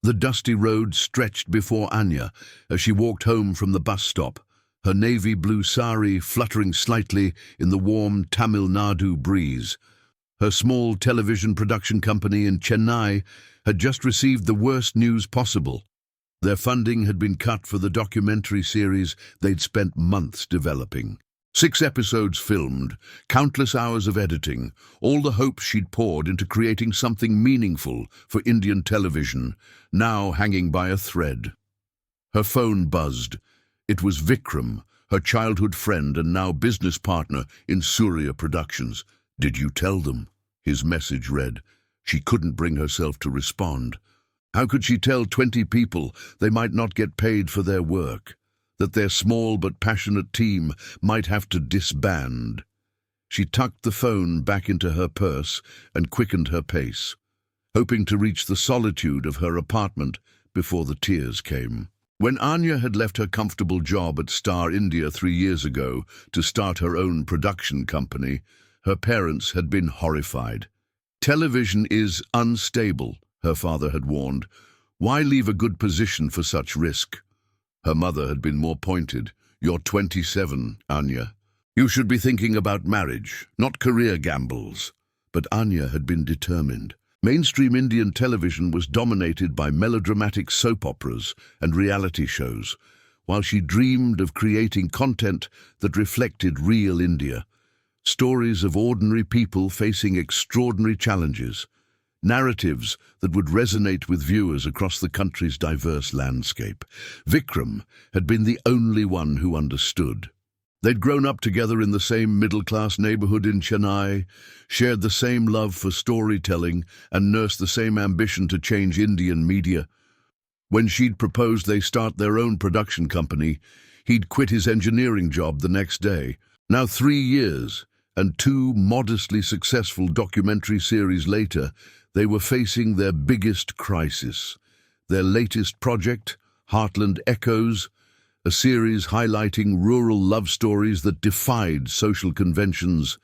The dusty road stretched before Anya as she walked home from the bus stop, her navy blue sari fluttering slightly in the warm Tamil Nadu breeze. Her small television production company in Chennai had just received the worst news possible. Their funding had been cut for the documentary series they'd spent months developing. 6 episodes filmed, countless hours of editing, all the hopes she'd poured into creating something meaningful for Indian television, now hanging by a thread. Her phone buzzed. It was Vikram, her childhood friend and now business partner in Surya Productions. "Did you tell them?" his message read. She couldn't bring herself to respond. How could she tell 20 people they might not get paid for their work? That their small but passionate team might have to disband? She tucked the phone back into her purse and quickened her pace, hoping to reach the solitude of her apartment before the tears came. When Anya had left her comfortable job at Star India 3 years ago to start her own production company, her parents had been horrified. "Television is unstable," her father had warned. "Why leave a good position for such risk?" Her mother had been more pointed. "You're 27, Anya. You should be thinking about marriage, not career gambles." But Anya had been determined. Mainstream Indian television was dominated by melodramatic soap operas and reality shows, while she dreamed of creating content that reflected real India. Stories of ordinary people facing extraordinary challenges. Narratives that would resonate with viewers across the country's diverse landscape. Vikram had been the only one who understood. They'd grown up together in the same middle-class neighborhood in Chennai, shared the same love for storytelling, and nursed the same ambition to change Indian media. When she'd proposed they start their own production company, he'd quit his engineering job the next day. Now 3 years, and 2 modestly successful documentary series later, they were facing their biggest crisis. Their latest project, Heartland Echoes, a series highlighting rural love stories that defied social conventions,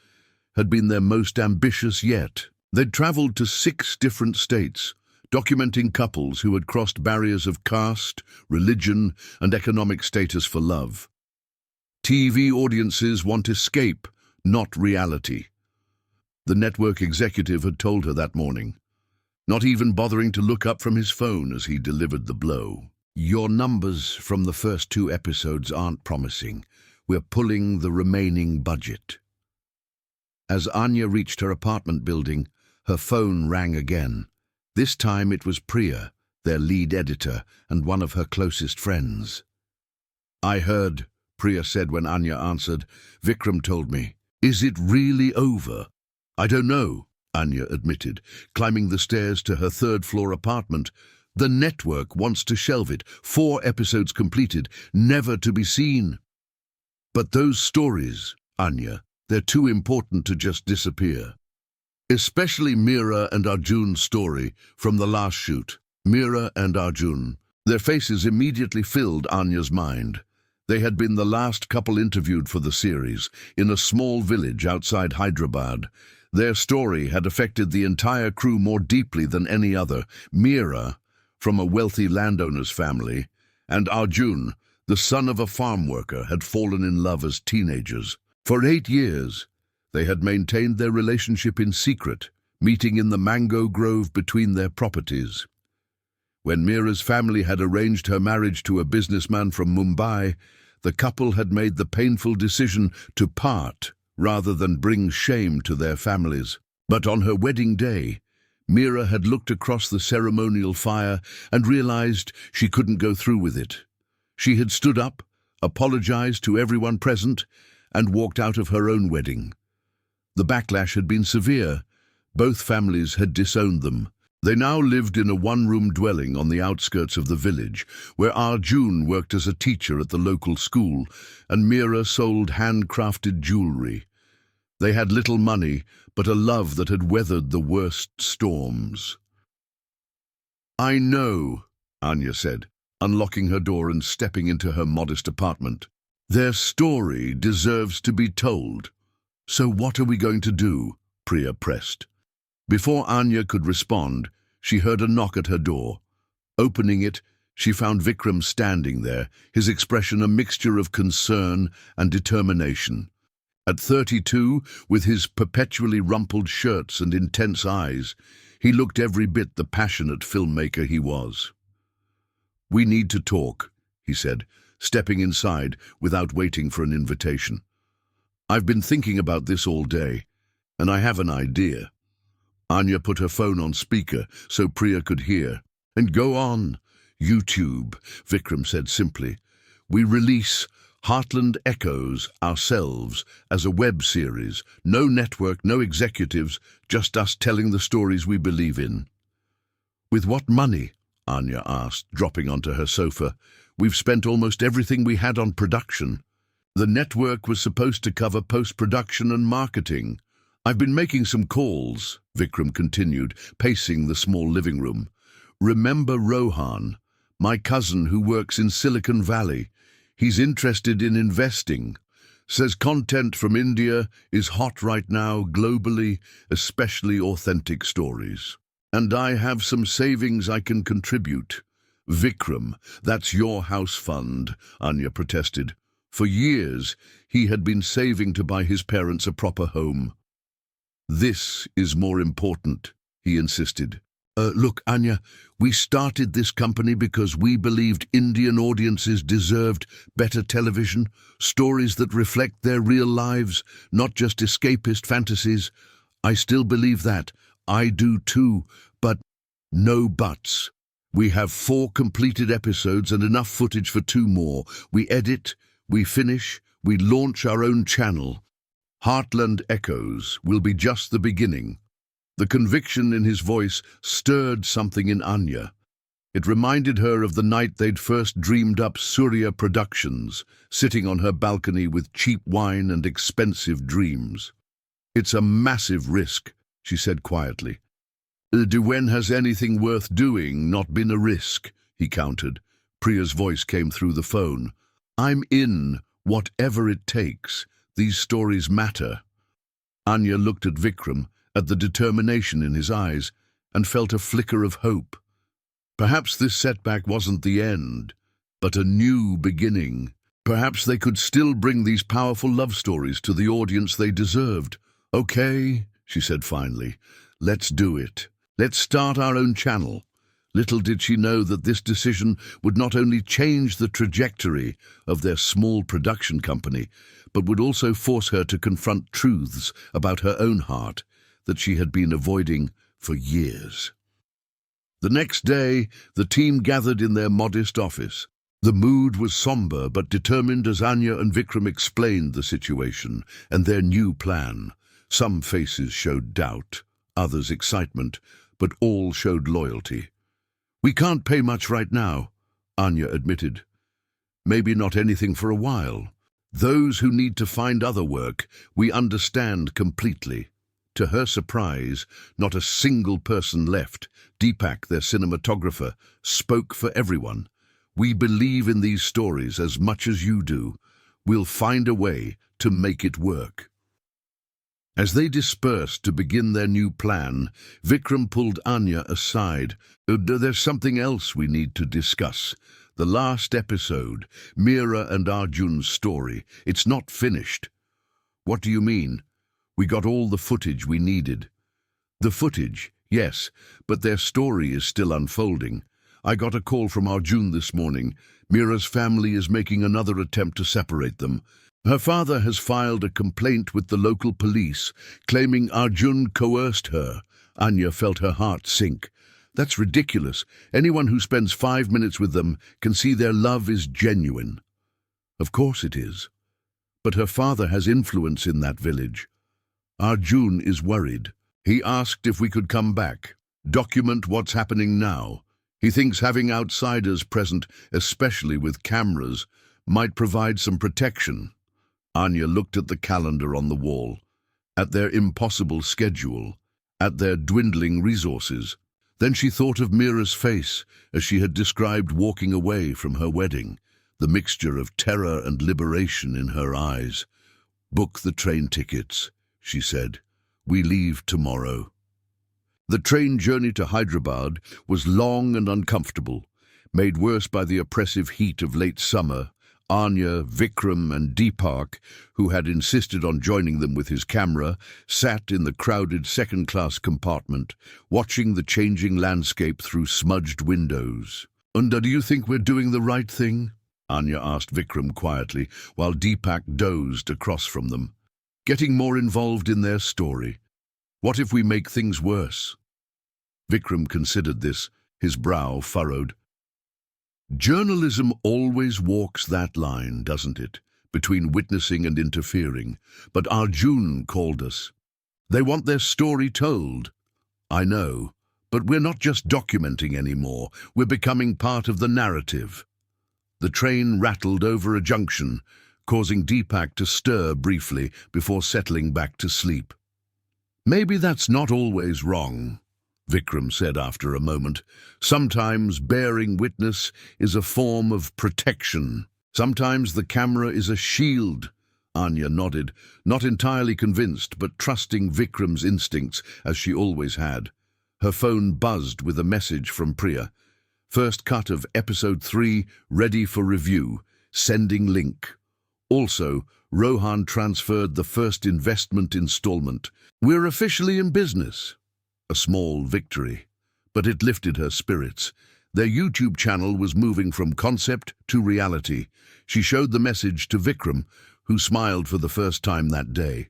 had been their most ambitious yet. They'd traveled to 6 different states, documenting couples who had crossed barriers of caste, religion, and economic status for love. TV audiences want escape, not reality. The network executive had told her that morning, not even bothering to look up from his phone as he delivered the blow. "Your numbers from the first 2 episodes aren't promising. We're pulling the remaining budget." As Anya reached her apartment building, her phone rang again. This time it was Priya, their lead editor and one of her closest friends. "I heard," Priya said when Anya answered. "Vikram told me." "Is it really over?" "I don't know," Anya admitted, climbing the stairs to her 3rd-floor apartment. "The network wants to shelve it. 4 episodes completed, never to be seen." "But those stories, Anya, they're too important to just disappear." Especially Meera and Arjun's story from the last shoot. Meera and Arjun. Their faces immediately filled Anya's mind. They had been the last couple interviewed for the series, in a small village outside Hyderabad. Their story had affected the entire crew more deeply than any other. Meera, from a wealthy landowner's family, and Arjun, the son of a farm worker, had fallen in love as teenagers. For 8 years, they had maintained their relationship in secret, meeting in the mango grove between their properties. When Meera's family had arranged her marriage to a businessman from Mumbai, the couple had made the painful decision to part rather than bring shame to their families. But on her wedding day, Meera had looked across the ceremonial fire and realized she couldn't go through with it. She had stood up, apologized to everyone present, and walked out of her own wedding. The backlash had been severe. Both families had disowned them. They now lived in a 1-room dwelling on the outskirts of the village, where Arjun worked as a teacher at the local school, and Meera sold handcrafted jewelry. They had little money, but a love that had weathered the worst storms. "I know," Anya said, unlocking her door and stepping into her modest apartment. "Their story deserves to be told. So what are we going to do?" Priya pressed. Before Anya could respond, she heard a knock at her door. Opening it, she found Vikram standing there, his expression a mixture of concern and determination. At 32, with his perpetually rumpled shirts and intense eyes, he looked every bit the passionate filmmaker he was. "We need to talk," he said, stepping inside without waiting for an invitation. "I've been thinking about this all day, and I have an idea." Anya put her phone on speaker so Priya could hear. "And go on. YouTube," Vikram said simply. "We release Heartland Echoes ourselves as a web series. No network, no executives, just us telling the stories we believe in." "With what money?" Anya asked, dropping onto her sofa. "We've spent almost everything we had on production. The network was supposed to cover post-production and marketing. I've been making some calls," Vikram continued, pacing the small living room. "Remember Rohan, my cousin who works in Silicon Valley? He's interested in investing. Says content from India is hot right now globally, especially authentic stories. And I have some savings I can contribute." "Vikram, that's your house fund," Anya protested. For years, he had been saving to buy his parents a proper home. "This is more important," he insisted. Look, Anya, we started this company because we believed Indian audiences deserved better television, stories that reflect their real lives, not just escapist fantasies. I still believe that. I do too, but no buts. We have 4 completed episodes and enough footage for 2 more. We edit, we finish, we launch our own channel. Heartland Echoes will be just the beginning." The conviction in his voice stirred something in Anya. It reminded her of the night they'd first dreamed up Surya Productions, sitting on her balcony with cheap wine and expensive dreams. "It's a massive risk," she said quietly. "When has anything worth doing not been a risk?" he countered. Priya's voice came through the phone. "I'm in, whatever it takes. These stories matter." Anya looked at Vikram, at the determination in his eyes, and felt a flicker of hope. Perhaps this setback wasn't the end, but a new beginning. Perhaps they could still bring these powerful love stories to the audience they deserved. "Okay," she said finally, "let's do it. Let's start our own channel." Little did she know that this decision would not only change the trajectory of their small production company, but would also force her to confront truths about her own heart that she had been avoiding for years. The next day, the team gathered in their modest office. The mood was somber but determined as Anya and Vikram explained the situation and their new plan. Some faces showed doubt, others excitement, but all showed loyalty. "We can't pay much right now," Anya admitted. "Maybe not anything for a while. Those who need to find other work, we understand completely." To her surprise, not a single person left. Deepak, their cinematographer, spoke for everyone. "We believe in these stories as much as you do. We'll find a way to make it work." As they dispersed to begin their new plan, Vikram pulled Anya aside. "There's something else we need to discuss. The last episode, Meera and Arjun's story. It's not finished." "What do you mean?" "We got all the footage we needed." "The footage, yes, but their story is still unfolding. I got a call from Arjun this morning. Meera's family is making another attempt to separate them. Her father has filed a complaint with the local police, claiming Arjun coerced her." Anya felt her heart sink. "That's ridiculous. Anyone who spends 5 minutes with them can see their love is genuine." "Of course it is. But her father has influence in that village. Arjun is worried. He asked if we could come back, document what's happening now. He thinks having outsiders present, especially with cameras, might provide some protection." Anya looked at the calendar on the wall, at their impossible schedule, at their dwindling resources. Then she thought of Meera's face as she had described walking away from her wedding, the mixture of terror and liberation in her eyes. "Book the train tickets," she said. "We leave tomorrow." The train journey to Hyderabad was long and uncomfortable. Made worse by the oppressive heat of late summer, Aanya, Vikram and Deepak, who had insisted on joining them with his camera, sat in the crowded second-class compartment, watching the changing landscape through smudged windows. "And do you think we're doing the right thing?" Aanya asked Vikram quietly, while Deepak dozed across from them. "Getting more involved in their story. What if we make things worse?" Vikram considered this, his brow furrowed. Journalism always walks that line, doesn't it, between witnessing and interfering. But Arjun called us. They want their story told. I know, but we're not just documenting anymore. We're becoming part of the narrative. The train rattled over a junction, causing Deepak to stir briefly before settling back to sleep. "Maybe that's not always wrong," Vikram said after a moment. "Sometimes bearing witness is a form of protection. Sometimes the camera is a shield." Aanya nodded, not entirely convinced, but trusting Vikram's instincts, as she always had. Her phone buzzed with a message from Priya. "First cut of episode 3, ready for review. Sending link." Also, Rohan transferred the first investment installment. "We're officially in business." A small victory, but it lifted her spirits. Their YouTube channel was moving from concept to reality. She showed the message to Vikram, who smiled for the first time that day.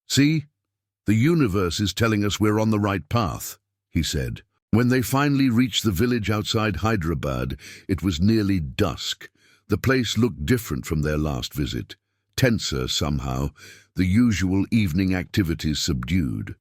"See, the universe is telling us we're on the right path," he said. When they finally reached the village outside Hyderabad, it was nearly dusk. The place looked different from their last visit. Tenser somehow, the usual evening activities subdued.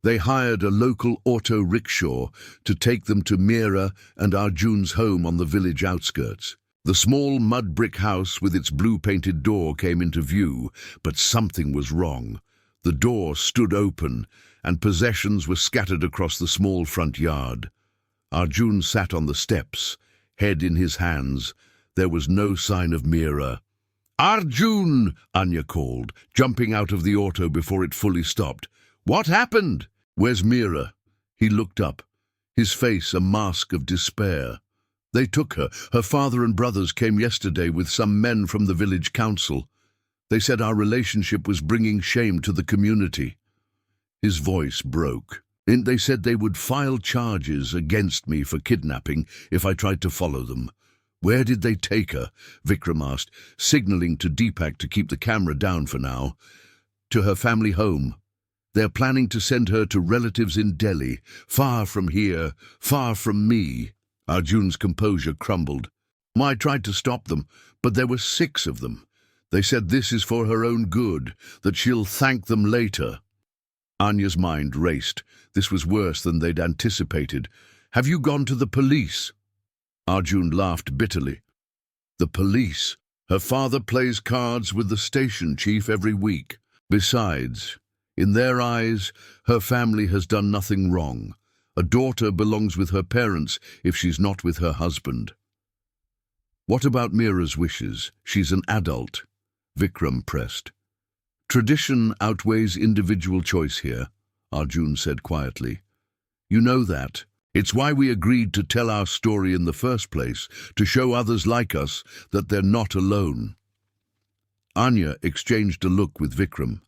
They hired a local auto rickshaw to take them to Meera and Arjun's home on the village outskirts. The small mud brick house with its blue-painted door came into view, but something was wrong. The door stood open, and possessions were scattered across the small front yard. Arjun sat on the steps, head in his hands. There was no sign of Meera. "Arjun!" Aanya called, jumping out of the auto before it fully stopped. "What happened?" "Where's Meera?" He looked up, his face a mask of despair. "They took her. Her father and brothers came yesterday with some men from the village council. They said our relationship was bringing shame to the community." His voice broke. "And they said they would file charges against me for kidnapping if I tried to follow them." "Where did they take her?" Vikram asked, signaling to Deepak to keep the camera down for now. "To her family home. They're planning to send her to relatives in Delhi, far from here, far from me." Arjun's composure crumbled. "I tried to stop them, but there were 6 of them. They said this is for her own good, that she'll thank them later." Anya's mind raced. This was worse than they'd anticipated. "Have you gone to the police?" Arjun laughed bitterly. "The police? Her father plays cards with the station chief every week. Besides, in their eyes, her family has done nothing wrong. A daughter belongs with her parents if she's not with her husband." "What about Meera's wishes? She's an adult," Vikram pressed. "Tradition outweighs individual choice here," Arjun said quietly. "You know that. It's why we agreed to tell our story in the first place, to show others like us that they're not alone." Aanya exchanged a look with Vikram.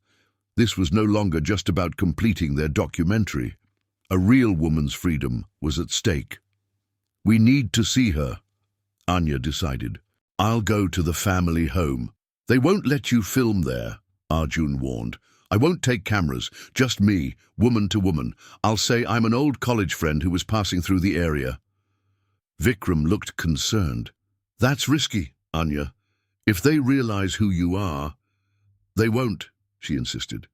This was no longer just about completing their documentary. A real woman's freedom was at stake. "We need to see her," Aanya decided. "I'll go to the family home." "They won't let you film there," Arjun warned. "I won't take cameras, just me, woman to woman. I'll say I'm an old college friend who was passing through the area." Vikram looked concerned. "That's risky, Aanya. If they realize who you are—" "They won't," she insisted.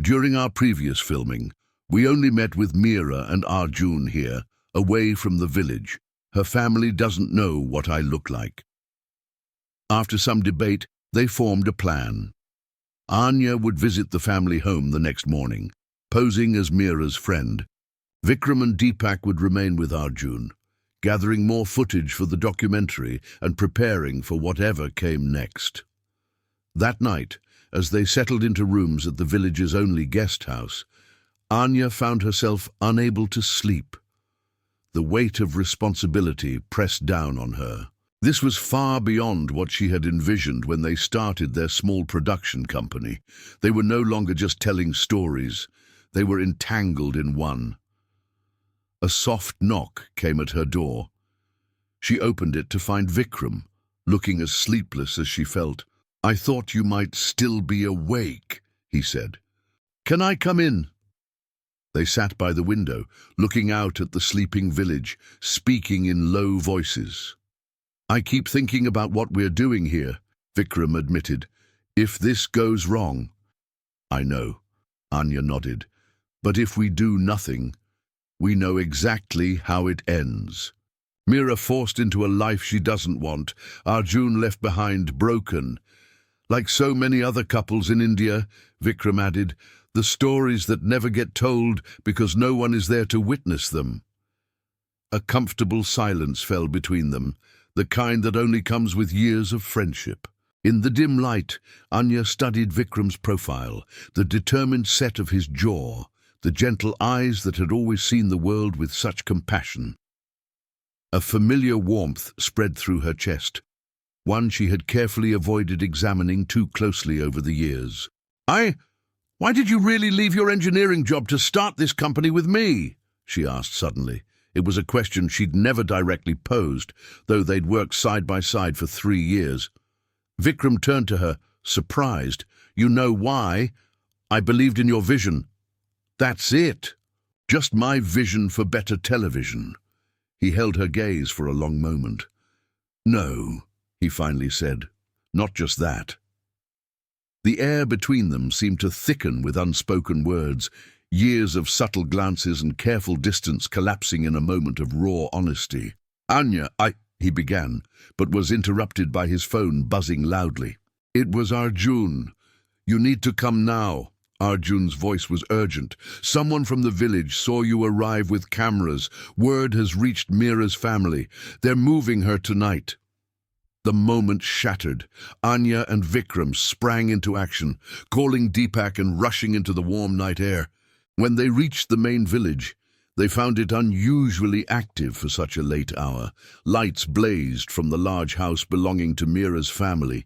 "During our previous filming, we only met with Meera and Arjun here, away from the village. Her family doesn't know what I look like." After some debate, they formed a plan. Aanya would visit the family home the next morning, posing as Meera's friend. Vikram and Deepak would remain with Arjun, gathering more footage for the documentary and preparing for whatever came next. That night, as they settled into rooms at the village's only guest house, Aanya found herself unable to sleep. The weight of responsibility pressed down on her. This was far beyond what she had envisioned when they started their small production company. They were no longer just telling stories. They were entangled in one. A soft knock came at her door. She opened it to find Vikram, looking as sleepless as she felt. "I thought you might still be awake," he said. "Can I come in?" They sat by the window, looking out at the sleeping village, speaking in low voices. "I keep thinking about what we're doing here," Vikram admitted. "If this goes wrong—" "I know," Anya nodded. "But if we do nothing, we know exactly how it ends. Meera forced into a life she doesn't want, Arjun left behind broken. Like so many other couples in India," Vikram added, "the stories that never get told because no one is there to witness them." A comfortable silence fell between them, the kind that only comes with years of friendship. In the dim light, Anya studied Vikram's profile, the determined set of his jaw, the gentle eyes that had always seen the world with such compassion. A familiar warmth spread through her chest, one she had carefully avoided examining too closely over the years. Why did you really leave your engineering job to start this company with me?" she asked suddenly. It was a question she'd never directly posed, though they'd worked side by side for 3 years. Vikram turned to her, surprised. "You know why? I believed in your vision." "That's it. Just my vision for better television." He held her gaze for a long moment. "No," he finally said, "not just that." The air between them seemed to thicken with unspoken words, years of subtle glances and careful distance collapsing in a moment of raw honesty. "Anya, he began, but was interrupted by his phone buzzing loudly. "It was Arjun. You need to come now." Arjun's voice was urgent. "Someone from the village saw you arrive with cameras. Word has reached Meera's family. They're moving her tonight." The moment shattered. Anya and Vikram sprang into action, calling Deepak and rushing into the warm night air. When they reached the main village, they found it unusually active for such a late hour. Lights blazed from the large house belonging to Meera's family.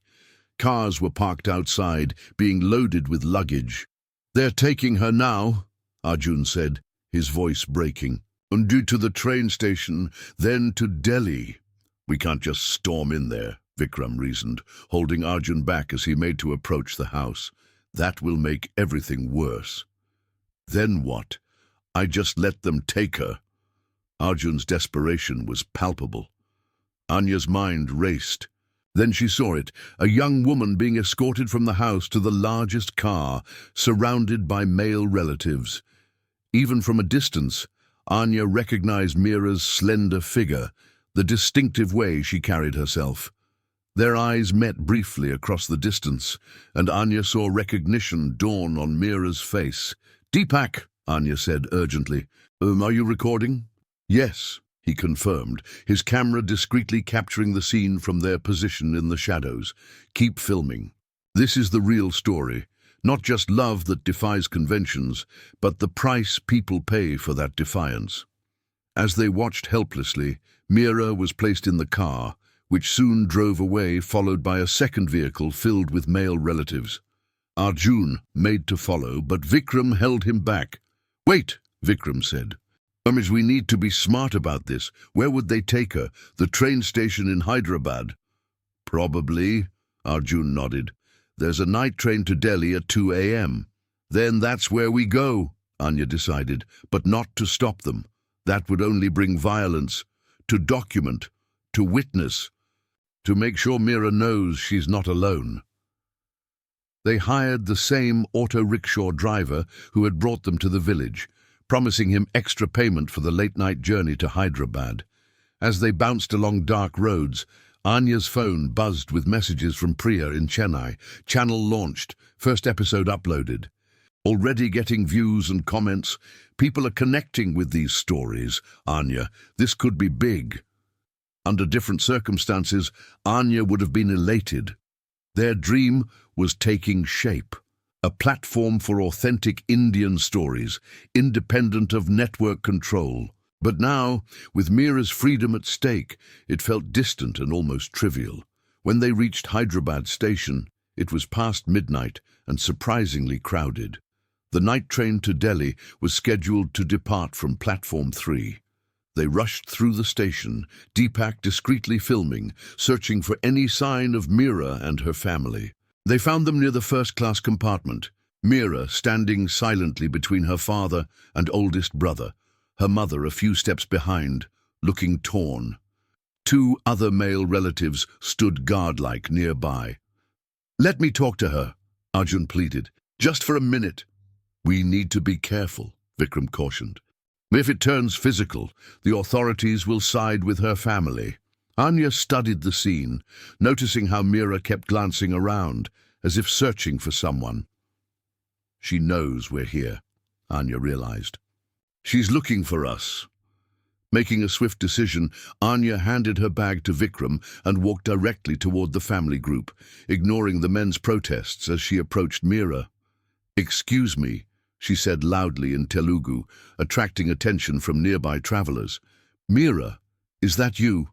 Cars were parked outside, being loaded with luggage. "They're taking her now," Arjun said, his voice breaking. "And due to the train station, then to Delhi." "We can't just storm in there," Vikram reasoned, holding Arjun back as he made to approach the house. "That will make everything worse." "Then what? I just let them take her." Arjun's desperation was palpable. Anya's mind raced. Then she saw it, a young woman being escorted from the house to the largest car, surrounded by male relatives. Even from a distance, Anya recognized Meera's slender figure, the distinctive way she carried herself. Their eyes met briefly across the distance, and Anya saw recognition dawn on Meera's face. "Deepak," Anya said urgently. Are you recording?" "Yes," he confirmed, his camera discreetly capturing the scene from their position in the shadows. "Keep filming. This is the real story. Not just love that defies conventions, but the price people pay for that defiance." As they watched helplessly, Meera was placed in the car, which soon drove away, followed by a second vehicle filled with male relatives. Arjun made to follow, but Vikram held him back. "Wait," Vikram said. We need to be smart about this. Where would they take her? The train station in Hyderabad?" "Probably," Arjun nodded. "There's a night train to Delhi at 2 a.m. "Then that's where we go," Anya decided, "but not to stop them. That would only bring violence. To document, to witness, to make sure Meera knows she's not alone." They hired the same auto-rickshaw driver who had brought them to the village, promising him extra payment for the late-night journey to Hyderabad. As they bounced along dark roads, Anya's phone buzzed with messages from Priya in Chennai. Channel launched, first episode uploaded. "Already getting views and comments. People are connecting with these stories. Anya, this could be big." Under different circumstances, Anya would have been elated. Their dream was taking shape. A platform for authentic Indian stories, independent of network control. But now, with Meera's freedom at stake, it felt distant and almost trivial. When they reached Hyderabad station, it was past midnight and surprisingly crowded. The night train to Delhi was scheduled to depart from Platform 3. They rushed through the station, Deepak discreetly filming, searching for any sign of Meera and her family. They found them near the first-class compartment, Meera standing silently between her father and oldest brother, her mother a few steps behind, looking torn. Two other male relatives stood guard-like nearby. "Let me talk to her," Arjun pleaded. "Just for a minute." "We need to be careful," Vikram cautioned. "If it turns physical, the authorities will side with her family." Anya studied the scene, noticing how Meera kept glancing around, as if searching for someone. "She knows we're here," Anya realized. "She's looking for us." Making a swift decision, Anya handed her bag to Vikram and walked directly toward the family group, ignoring the men's protests as she approached Meera. "Excuse me," she said loudly in Telugu, attracting attention from nearby travelers. "Meera, is that you?"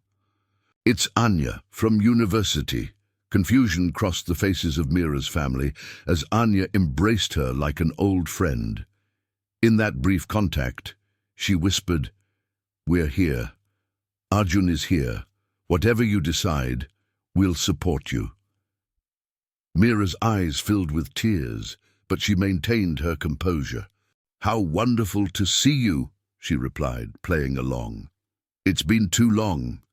"It's Anya, from university." Confusion crossed the faces of Meera's family as Anya embraced her like an old friend. In that brief contact, she whispered, "We're here. Arjun is here. Whatever you decide, we'll support you." Meera's eyes filled with tears, but she maintained her composure. "How wonderful to see you," she replied, playing along. "It's been too long."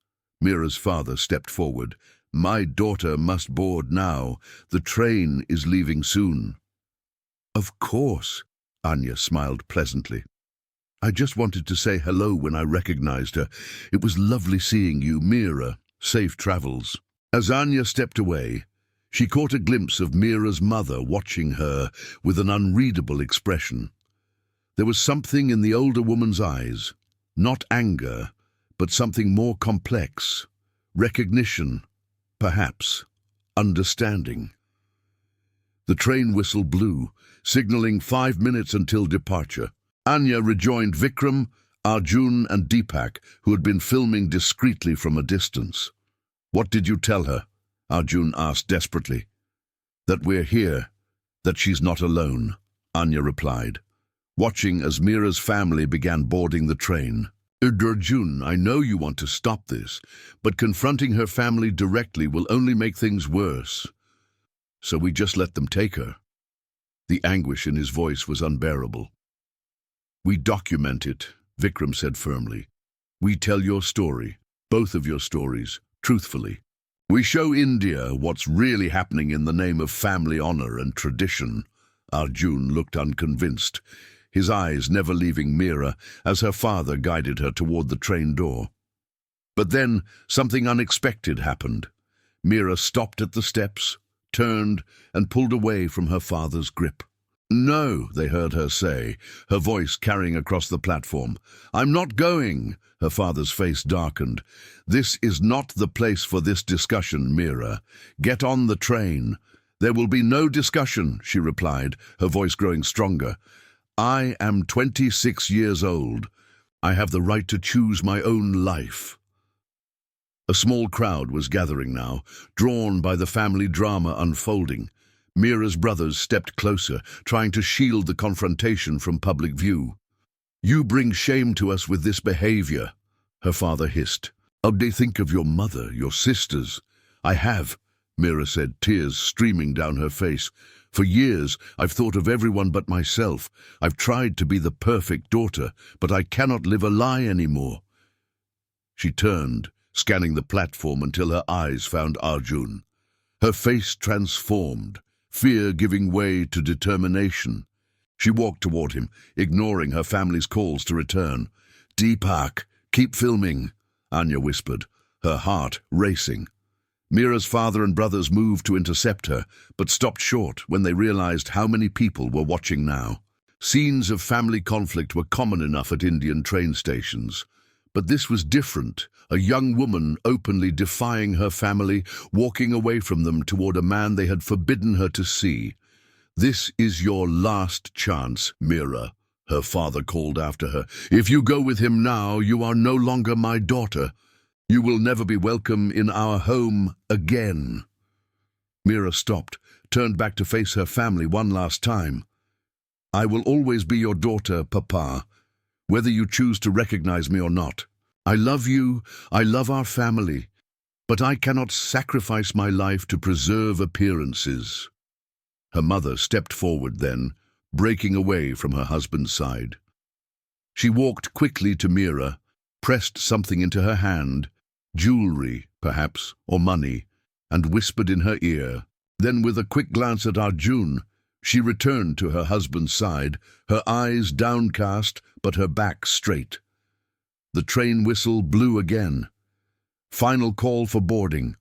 Meera's father stepped forward. "My daughter must board now. The train is leaving soon." "Of course," Anya smiled pleasantly. "I just wanted to say hello when I recognized her. It was lovely seeing you, Meera. Safe travels." As Anya stepped away, she caught a glimpse of Meera's mother watching her with an unreadable expression. There was something in the older woman's eyes, not anger, but something more complex. Recognition, perhaps, understanding. The train whistle blew, signaling 5 minutes until departure. Anya rejoined Vikram, Arjun and Deepak, who had been filming discreetly from a distance. "What did you tell her?" Arjun asked desperately. "That we're here, that she's not alone," Anya replied, watching as Meera's family began boarding the train. "Arjun, I know you want to stop this, but confronting her family directly will only make things worse. So we just let them take her." The anguish in his voice was unbearable. "We document it," Vikram said firmly. "We tell your story, both of your stories, truthfully. We show India what's really happening in the name of family honor and tradition." Arjun looked unconvinced, his eyes never leaving Meera as her father guided her toward the train door. But then something unexpected happened. Meera stopped at the steps, turned, and pulled away from her father's grip. "No," they heard her say, her voice carrying across the platform. "I'm not going." Her father's face darkened. "This is not the place for this discussion, Meera. Get on the train." "There will be no discussion," she replied, her voice growing stronger. "I am 26 years old. I have the right to choose my own life." A small crowd was gathering now, drawn by the family drama unfolding. Meera's brothers stepped closer, trying to shield the confrontation from public view. "You bring shame to us with this behavior," her father hissed. "How'd they think of your mother, your sisters?" "I have," Meera said, tears streaming down her face. "For years, I've thought of everyone but myself. I've tried to be the perfect daughter, but I cannot live a lie anymore." She turned, scanning the platform until her eyes found Arjun. Her face transformed, fear giving way to determination. She walked toward him, ignoring her family's calls to return. "Deepak, keep filming," Anya whispered, her heart racing. Meera's father and brothers moved to intercept her, but stopped short when they realized how many people were watching now. Scenes of family conflict were common enough at Indian train stations. But this was different, a young woman openly defying her family, walking away from them toward a man they had forbidden her to see. "This is your last chance, Meera," her father called after her. "If you go with him now, you are no longer my daughter. You will never be welcome in our home again." Meera stopped, turned back to face her family one last time. "I will always be your daughter, Papa, whether you choose to recognize me or not. I love you, I love our family, but I cannot sacrifice my life to preserve appearances." Her mother stepped forward then, breaking away from her husband's side. She walked quickly to Meera, pressed something into her hand, jewelry, perhaps, or money, and whispered in her ear. Then, with a quick glance at Arjun, she returned to her husband's side, her eyes downcast but her back straight. The train whistle blew again. Final call for boarding.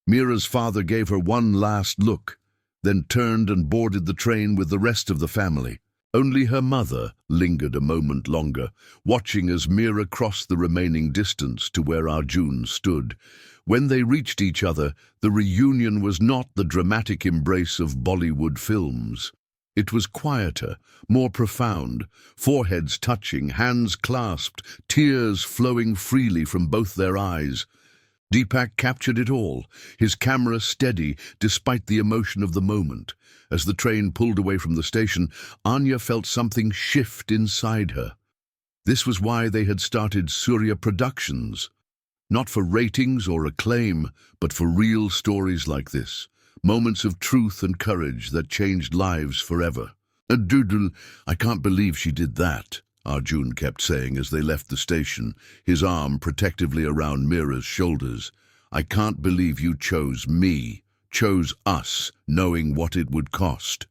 Meera's father gave her one last look, then turned and boarded the train with the rest of the family. Only her mother lingered a moment longer, watching as Meera crossed the remaining distance to where Arjun stood. When they reached each other, the reunion was not the dramatic embrace of Bollywood films. It was quieter, more profound, foreheads touching, hands clasped, tears flowing freely from both their eyes. Deepak captured it all, his camera steady despite the emotion of the moment. As the train pulled away from the station, Anya felt something shift inside her. This was why they had started Surya Productions. Not for ratings or acclaim, but for real stories like this. Moments of truth and courage that changed lives forever. "Doodle, I can't believe she did that," Arjun kept saying as they left the station, his arm protectively around Meera's shoulders. "I can't believe you chose me, chose us, knowing what it would cost."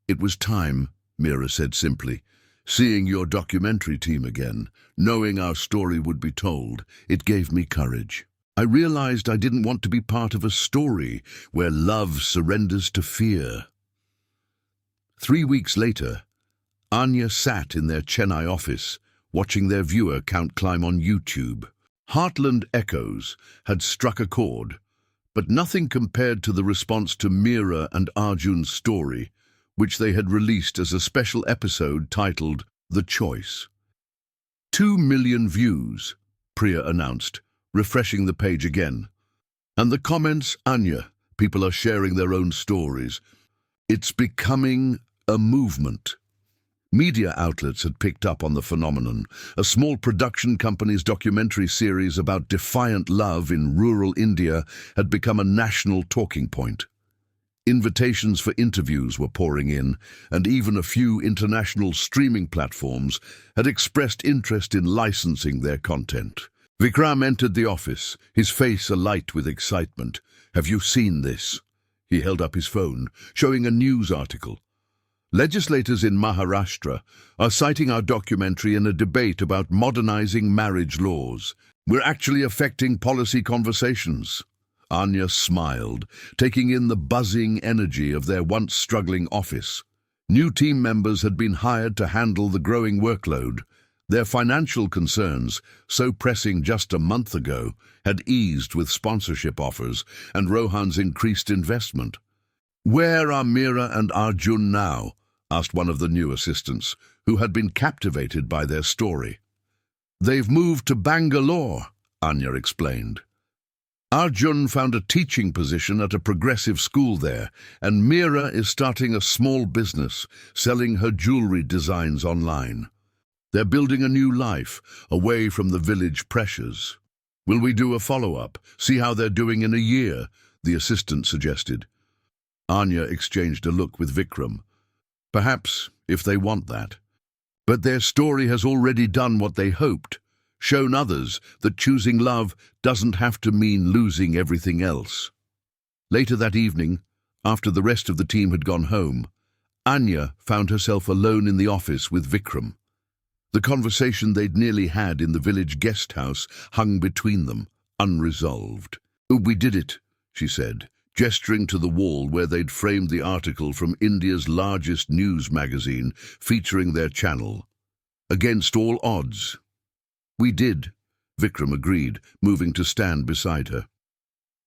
"It was time," Meera said simply. "Seeing your documentary team again, knowing our story would be told, it gave me courage. I realized I didn't want to be part of a story where love surrenders to fear." 3 weeks later, Anya sat in their Chennai office, watching their viewer count climb on YouTube. Heartland Echoes had struck a chord, but nothing compared to the response to Meera and Arjun's story, which they had released as a special episode titled The Choice. 2 million views, Priya announced, refreshing the page again. And the comments, "Anya, people are sharing their own stories. It's becoming a movement." Media outlets had picked up on the phenomenon. A small production company's documentary series about defiant love in rural India had become a national talking point. Invitations for interviews were pouring in, and even a few international streaming platforms had expressed interest in licensing their content. Vikram entered the office, his face alight with excitement. "Have you seen this?" He held up his phone, showing a news article. "Legislators in Maharashtra are citing our documentary in a debate about modernizing marriage laws. We're actually affecting policy conversations." Anya smiled, taking in the buzzing energy of their once struggling office. New team members had been hired to handle the growing workload. Their financial concerns, so pressing just a month ago, had eased with sponsorship offers and Rohan's increased investment. "Where are Meera and Arjun now?" asked one of the new assistants, who had been captivated by their story. "They've moved to Bangalore," Anya explained. "Arjun found a teaching position at a progressive school there, and Meera is starting a small business, selling her jewelry designs online. They're building a new life, away from the village pressures." "Will we do a follow-up, see how they're doing in a year?" the assistant suggested. Anya exchanged a look with Vikram. "Perhaps, if they want that. But their story has already done what they hoped, shown others that choosing love doesn't have to mean losing everything else." Later that evening, after the rest of the team had gone home, Anya found herself alone in the office with Vikram. The conversation they'd nearly had in the village guest house hung between them, unresolved. "We did it," she said, gesturing to the wall where they'd framed the article from India's largest news magazine featuring their channel. "Against all odds." "We did," Vikram agreed, moving to stand beside her.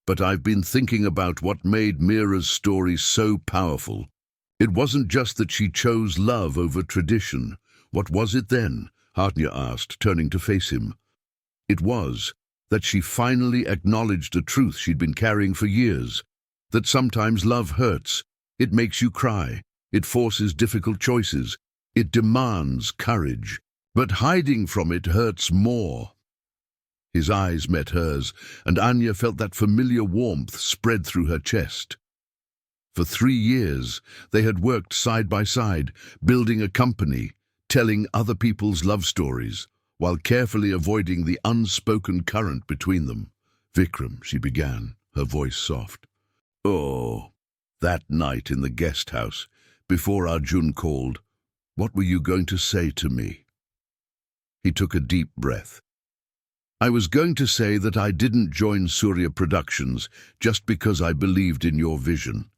"But I've been thinking about what made Meera's story so powerful. It wasn't just that she chose love over tradition. What was it then? Anya asked, turning to face him. It was that she finally acknowledged a truth she'd been carrying for years, that sometimes love hurts. It makes you cry. It forces difficult choices. It demands courage. But hiding from it hurts more. His eyes met hers, and Anya felt that familiar warmth spread through her chest. For 3 years, they had worked side by side, building a company, telling other people's love stories, while carefully avoiding the unspoken current between them. "Vikram," she began, her voice soft. "Oh, that night in the guest house, before Arjun called, what were you going to say to me?" He took a deep breath. "I was going to say that I didn't join Surya Productions just because I believed in your vision.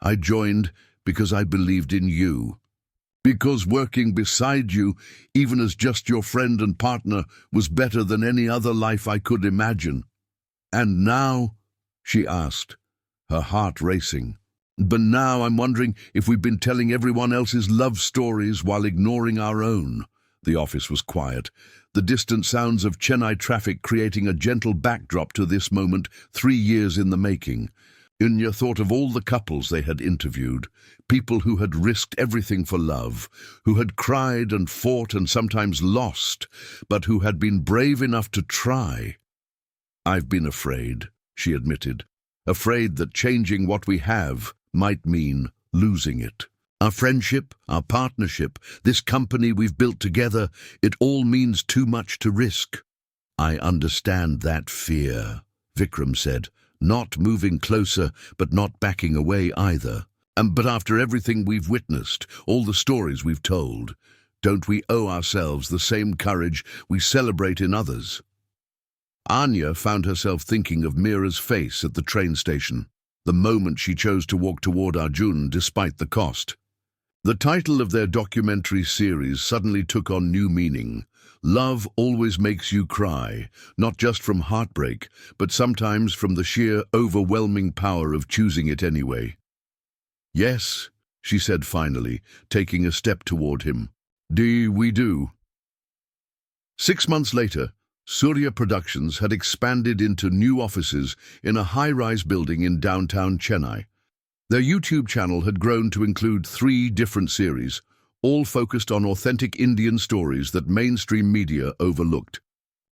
I joined because I believed in you. Because working beside you, even as just your friend and partner, was better than any other life I could imagine." "And now?" she asked, her heart racing. "But now I'm wondering if we've been telling everyone else's love stories while ignoring our own." The office was quiet, the distant sounds of Chennai traffic creating a gentle backdrop to this moment 3 years in the making. Anya thought of all the couples they had interviewed, people who had risked everything for love, who had cried and fought and sometimes lost, but who had been brave enough to try. "I've been afraid," she admitted, "afraid that changing what we have might mean losing it. Our friendship, our partnership, this company we've built together, it all means too much to risk." "I understand that fear," Vikram said, not moving closer but not backing away either. But after everything we've witnessed, all the stories we've told, don't we owe ourselves the same courage we celebrate in others?" Anya found herself thinking of Meera's face at the train station, the moment she chose to walk toward Arjun despite the cost. The title of their documentary series suddenly took on new meaning. Love always makes you cry, not just from heartbreak, but sometimes from the sheer overwhelming power of choosing it anyway. "Yes," she said finally, taking a step toward him. We do." 6 months later, Surya Productions had expanded into new offices in a high-rise building in downtown Chennai. Their YouTube channel had grown to include 3 different series, all focused on authentic Indian stories that mainstream media overlooked.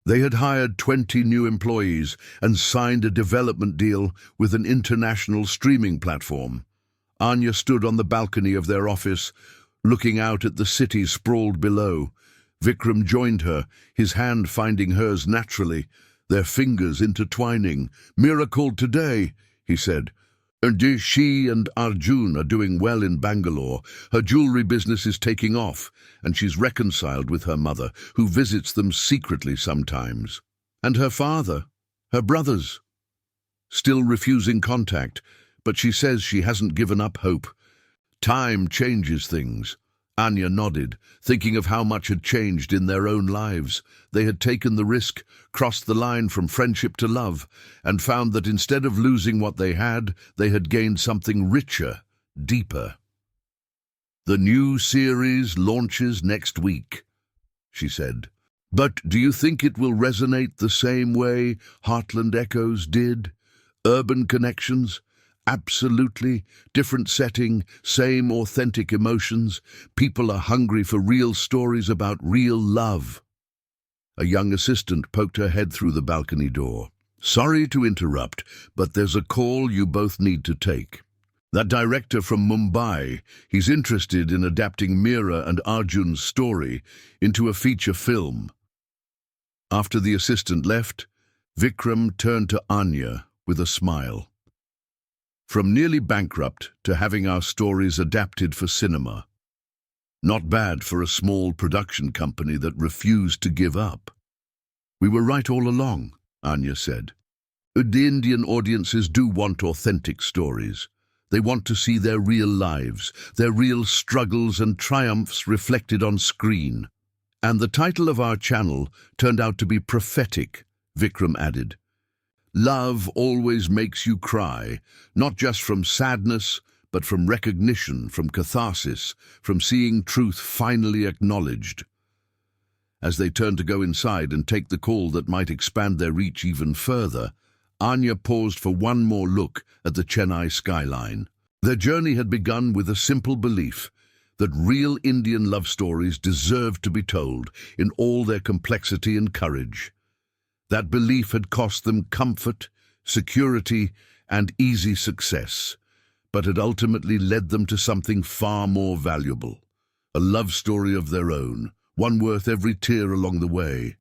They had hired 20 new employees and signed a development deal with an international streaming platform. Anya stood on the balcony of their office, looking out at the city sprawled below. Vikram joined her, his hand finding hers naturally, their fingers intertwining. "Meera called today," he said. "And she and Arjun are doing well in Bangalore. Her jewelry business is taking off, and she's reconciled with her mother, who visits them secretly sometimes. And her father, her brothers, still refusing contact, but she says she hasn't given up hope. Time changes things." Anya nodded, thinking of how much had changed in their own lives. They had taken the risk, crossed the line from friendship to love, and found that instead of losing what they had gained something richer, deeper. "The new series launches next week," she said. "But do you think it will resonate the same way Heartland Echoes did? Urban connections? Absolutely. Different setting, same authentic emotions. People are hungry for real stories about real love." A young assistant poked her head through the balcony door. "Sorry to interrupt, but there's a call you both need to take. That director from Mumbai, he's interested in adapting Meera and Arjun's story into a feature film." After the assistant left, Vikram turned to Anya with a smile. "From nearly bankrupt to having our stories adapted for cinema. Not bad for a small production company that refused to give up." "We were right all along," Anya said. "The Indian audiences do want authentic stories. They want to see their real lives, their real struggles and triumphs reflected on screen. And the title of our channel turned out to be prophetic," Vikram added. "Love always makes you cry, not just from sadness, but from recognition, from catharsis, from seeing truth finally acknowledged. As they turned to go inside and take the call that might expand their reach even further, Anya paused for one more look at the Chennai skyline. Their journey had begun with a simple belief that real Indian love stories deserved to be told in all their complexity and courage. That belief had cost them comfort, security, and easy success, but had ultimately led them to something far more valuable, a love story of their own, one worth every tear along the way.